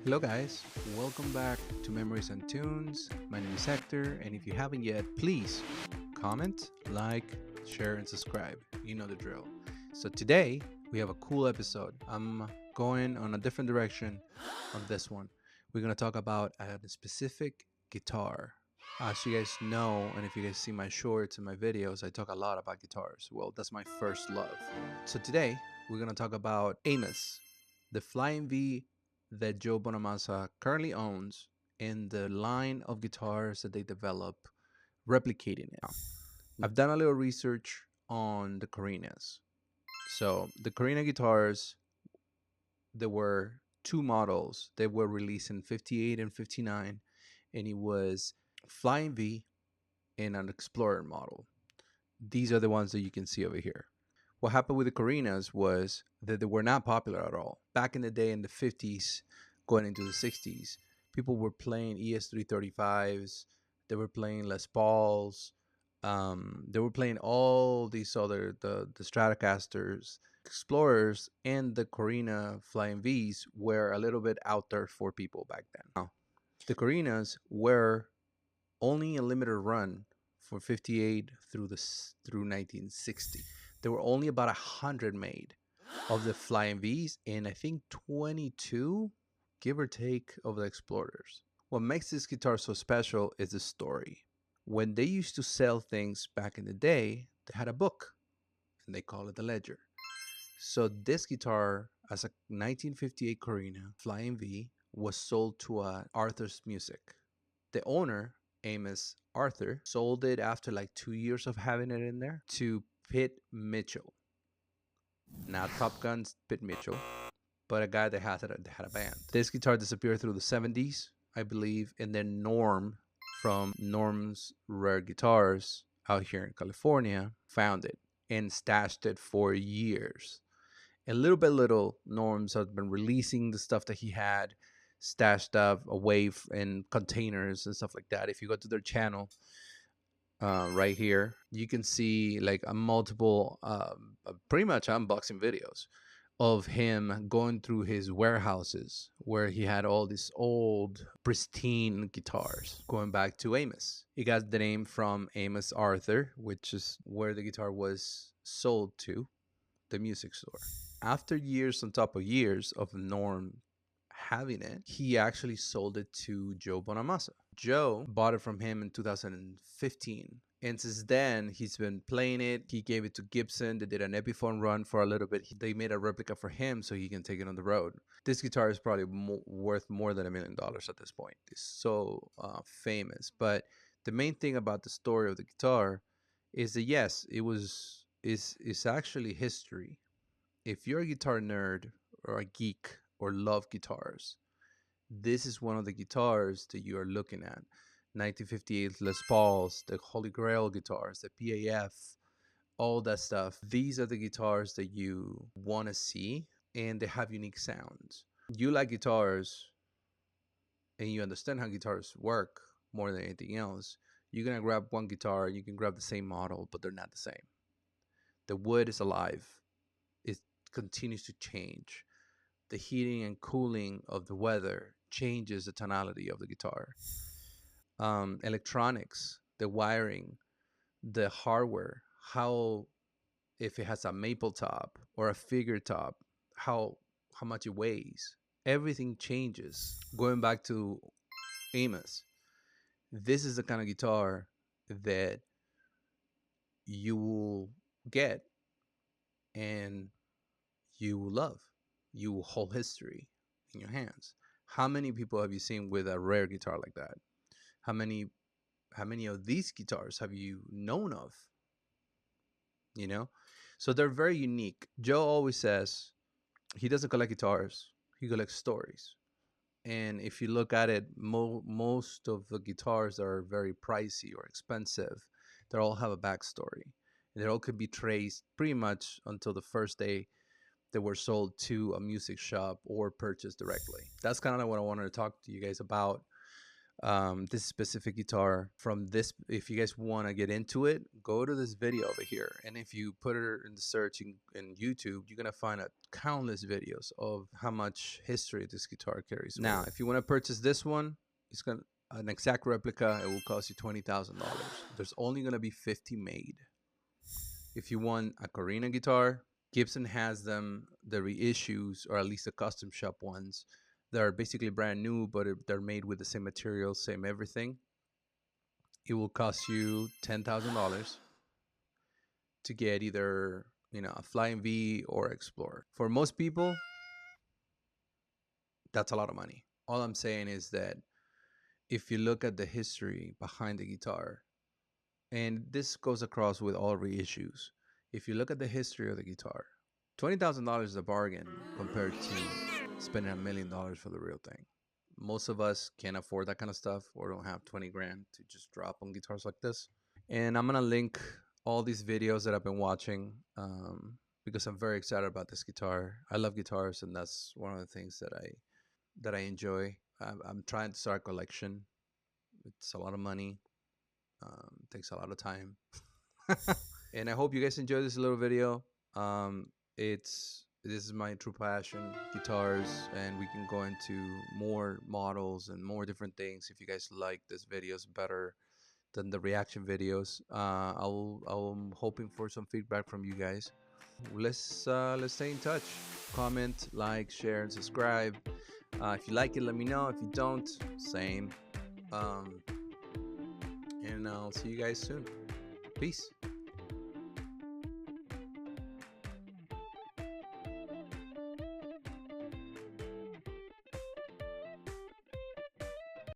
Hello, guys. Welcome back to Memories and Tunes. My name is Hector, and if you haven't yet, please comment, like, share, and subscribe. You know the drill. So, today we have a cool episode. I'm going on a different direction on this one. We're going to talk about a specific guitar. As you guys know, and if you guys see my shorts and my videos, I talk a lot about guitars. Well, that's my first love. So, today we're going to talk about Amos, the Flying V that Joe Bonamassa currently owns, and the line of guitars that they develop replicating it. I've done a little research on the Corinas. So the Corina guitars, there were two models. They were released in 58 and 59, and it was Flying V and an Explorer model. These are the ones that you can see over here. What happened with the Corinas was that they were not popular at all. Back in the day, in the 50s, going into the 60s, people were playing ES335s, they were playing Les Pauls, they were playing all these other, the Stratocasters, Explorers, and the Corina Flying Vs were a little bit out there for people back then. Now, the Corinas were only a limited run for 58 through 1960. There were only about 100 made of the Flying Vs, and I think 22, give or take, of the Explorers. What makes this guitar so special is the story. When they used to sell things back in the day, they had a book, and they call it the ledger. So this guitar, as a 1958 Corina Flying V, was sold to Arthur's Music. The owner, Amos Arthur, sold it after like 2 years of having it in there to Pete Mitchell. Not Top Gun's Pete Mitchell, but a guy that had a band. This guitar disappeared through the 70s, I believe, and then Norm from Norm's Rare Guitars out here in California found it and stashed it for years. And little by little, Norm's has been releasing the stuff that he had stashed up away in containers and stuff like that. If you go to their channel, right here, you can see like a multiple, pretty much unboxing videos of him going through his warehouses where he had all these old pristine guitars. Going back to Amos, he got the name from Amos Arthur, which is where the guitar was sold to, the music store. After years on top of years of Norm having it, he actually sold it to Joe Bonamassa. Joe bought it from him in 2015. And since then, he's been playing it. He gave it to Gibson. They did an Epiphone run for a little bit. They made a replica for him so he can take it on the road. This guitar is probably worth more than $1 million at this point. It's so famous. But the main thing about the story of the guitar is that, yes, it's actually history. If you're a guitar nerd or a geek or love guitars, this is one of the guitars that you are looking at. 1958 Les Pauls, the Holy Grail guitars, the PAF, all that stuff. These are the guitars that you want to see, and they have unique sounds. You like guitars and you understand how guitars work more than anything else. You're going to grab one guitar, you can grab the same model, but they're not the same. The wood is alive. It continues to change. The heating and cooling of the weather changes the tonality of the guitar. Electronics, the wiring, the hardware, how, if it has a maple top or a figure top, how much it weighs, everything changes. Going back to Amos, this is the kind of guitar that you will get and you will love. You will hold history in your hands. How many people have you seen with a rare guitar like that? How many of these guitars have you known of? You know? So they're very unique. Joe always says he doesn't collect guitars, he collects stories. And if you look at it, most of the guitars are very pricey or expensive. They all have a backstory. And they all could be traced pretty much until the first day they were sold to a music shop or purchased directly. That's kind of what I wanted to talk to you guys about this specific guitar from this. If you guys want to get into it, go to this video over here, and if you put it in the search in YouTube, you're gonna find countless videos of how much history this guitar carries. Now, if you want to purchase this one, it's gonna an exact replica. It will cost you $20,000. There's only gonna be 50 made. If you want a Corina guitar, Gibson has them, the reissues, or at least the custom shop ones. They're basically brand new, but they're made with the same materials, same everything. It will cost you $10,000 to get either a Flying V or Explorer. For most people, that's a lot of money. All I'm saying is that if you look at the history behind the guitar, and this goes across with all reissues, if you look at the history of the guitar, $20,000 is a bargain compared to spending $1 million for the real thing. Most of us can't afford that kind of stuff or don't have 20 grand to just drop on guitars like this. And I'm going to link all these videos that I've been watching because I'm very excited about this guitar. I love guitars, and that's one of the things that I enjoy. I'm trying to start a collection. It's a lot of money. Takes a lot of time. And I hope you guys enjoy this little video. This is my true passion, guitars, and we can go into more models and more different things if you guys like this videos better than the reaction videos. I'm hoping for some feedback from you guys. Let's stay in touch. Comment, like, share, and subscribe. If you like it, let me know. If you don't, same. And I'll see you guys soon. Peace.